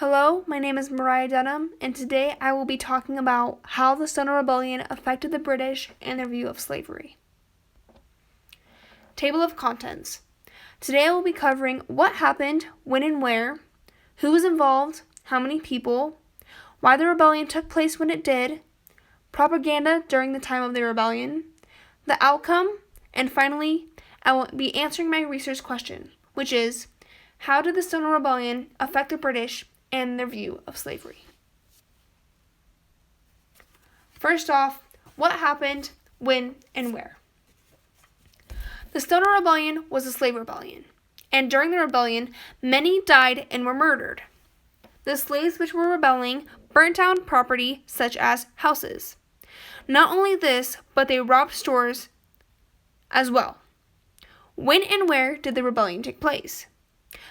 Hello, my name is Mariah Dunham, and today I will be talking about how the Stoner Rebellion affected the British and their view of slavery. Table of Contents. Today I will be covering what happened, when and where, who was involved, how many people, why the rebellion took place when it did, propaganda during the time of the rebellion, the outcome, and finally, I will be answering my research question, which is, how did the Stoner Rebellion affect the British and their view of slavery? First off, what happened, when, and where? The Stoner Rebellion was a slave rebellion, and during the rebellion, many died and were murdered. The slaves which were rebelling burnt down property such as houses. Not only this, but they robbed stores as well. When and where did the rebellion take place?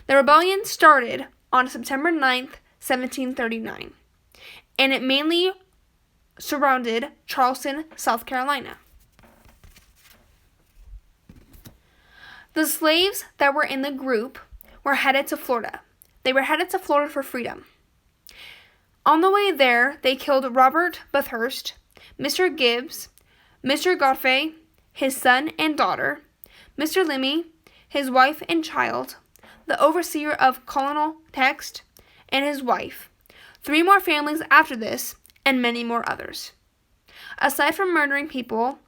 The rebellion started on September 9th, 1739, and it mainly surrounded Charleston, South Carolina. The slaves that were in the group were headed to Florida. They were headed to Florida for freedom. On the way there, they killed Robert Bathurst, Mr. Gibbs, Mr. Godfrey, his son and daughter, Mr. Lemmy, his wife and child, the overseer of Colonel Text, and his wife, 3 more families after this, and many more others. Aside from murdering people,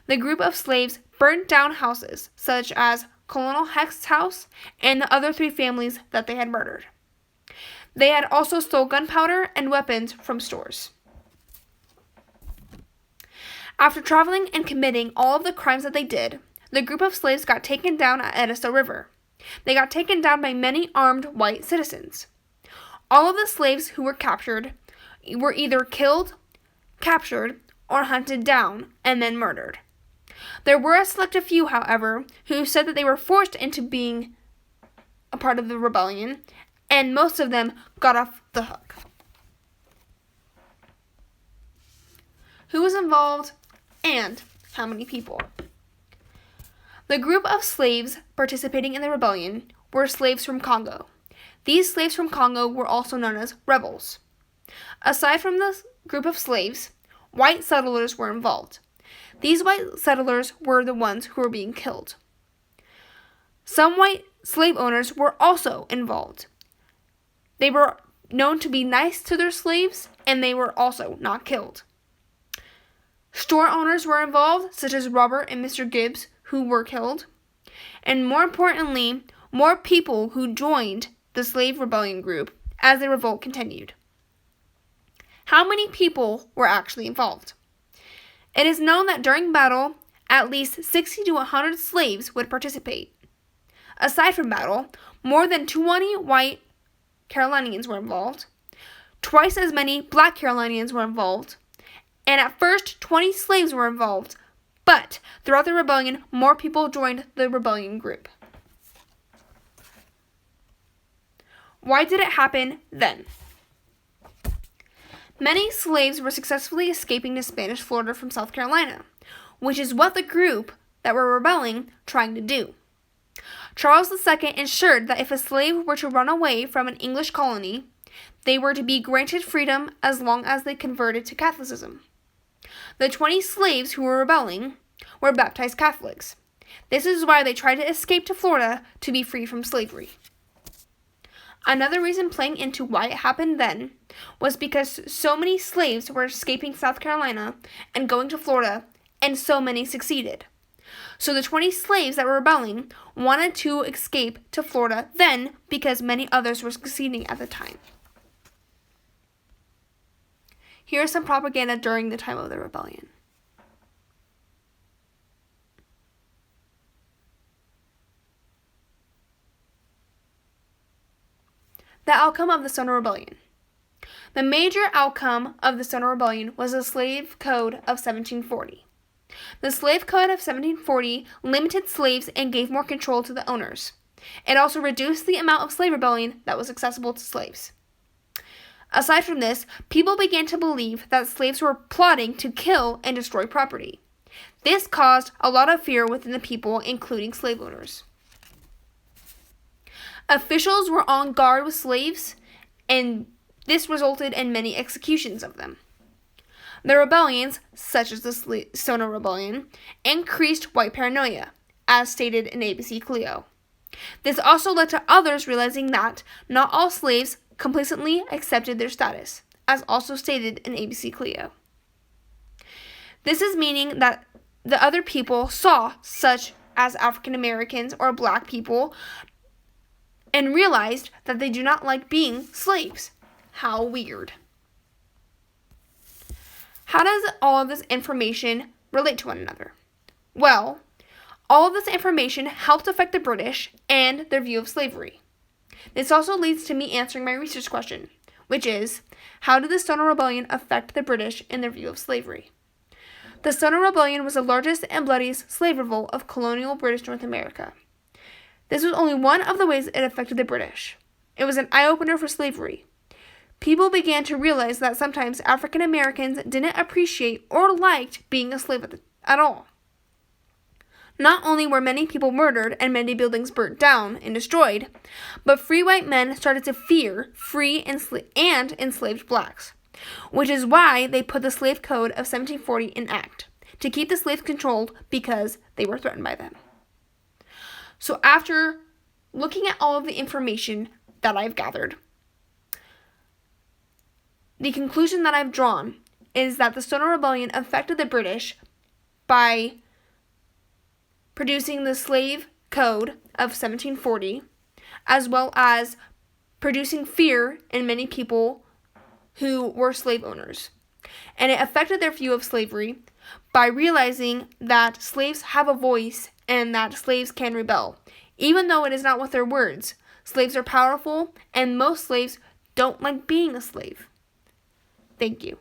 the group of slaves burnt down houses, such as Colonel Hecht's house and the other 3 families that they had murdered. They had also stole gunpowder and weapons from stores. After traveling and committing all of the crimes that they did, the group of slaves got taken down at Edisto River. They got taken down by many armed white citizens. All of the slaves who were captured were either killed, captured, or hunted down and then murdered. There were a selected few, however, who said that they were forced into being a part of the rebellion, and most of them got off the hook. Who was involved and how many people? The group of slaves participating in the rebellion were slaves from Congo. These slaves from Congo were also known as rebels. Aside from the group of slaves, white settlers were involved. These white settlers were the ones who were being killed. Some white slave owners were also involved. They were known to be nice to their slaves, and they were also not killed. Store owners were involved, such as Robert and Mr. Gibbs, who were killed. And more importantly, more people who joined the slave rebellion group as the revolt continued. How many people were actually involved? It is known that during battle, at least 60 to 100 slaves would participate. Aside from battle, more than 20 white Carolinians were involved. Twice as many black Carolinians were involved. And at first, 20 slaves were involved. But throughout the rebellion, more people joined the rebellion group. Why did it happen then? Many slaves were successfully escaping to Spanish Florida from South Carolina, which is what the group that were rebelling trying to do. Charles II ensured that if a slave were to run away from an English colony, they were to be granted freedom as long as they converted to Catholicism. The 20 slaves who were rebelling were baptized Catholics. This is why they tried to escape to Florida to be free from slavery. Another reason playing into why it happened then was because so many slaves were escaping South Carolina and going to Florida, and so many succeeded. So the 20 slaves that were rebelling wanted to escape to Florida then because many others were succeeding at the time. Here is some propaganda during the time of the rebellion. The outcome of the Stoner Rebellion. The major outcome of the Stoner Rebellion was the Slave Code of 1740. The Slave Code of 1740 limited slaves and gave more control to the owners. It also reduced the amount of slave rebellion that was accessible to slaves. Aside from this, people began to believe that slaves were plotting to kill and destroy property. This caused a lot of fear within the people, including slave owners. Officials were on guard with slaves and this resulted in many executions of them. The rebellions, such as the Stoner Rebellion, increased white paranoia, as stated in ABC Clio. This also led to others realizing that not all slaves complacently accepted their status, as also stated in ABC Clio. This is meaning that the other people saw, such as African Americans or black people, and realized that they do not like being slaves. How weird. How does all of this information relate to one another? Well, all of this information helped affect the British and their view of slavery. This also leads to me answering my research question, which is, how did the Stoner Rebellion affect the British in their view of slavery? The Stoner Rebellion was the largest and bloodiest slave revolt of colonial British North America. This was only one of the ways it affected the British. It was an eye-opener for slavery. People began to realize that sometimes African Americans didn't appreciate or liked being a slave at all. Not only were many people murdered and many buildings burnt down and destroyed, but free white men started to fear free and enslaved blacks, which is why they put the Slave Code of 1740 in act, to keep the slaves controlled because they were threatened by them. So after looking at all of the information that I've gathered, the conclusion that I've drawn is that the Stoner Rebellion affected the British by producing the Slave Code of 1740, as well as producing fear in many people who were slave owners. And it affected their view of slavery by realizing that slaves have a voice and that slaves can rebel. Even though it is not with their words, slaves are powerful, and most slaves don't like being a slave. Thank you.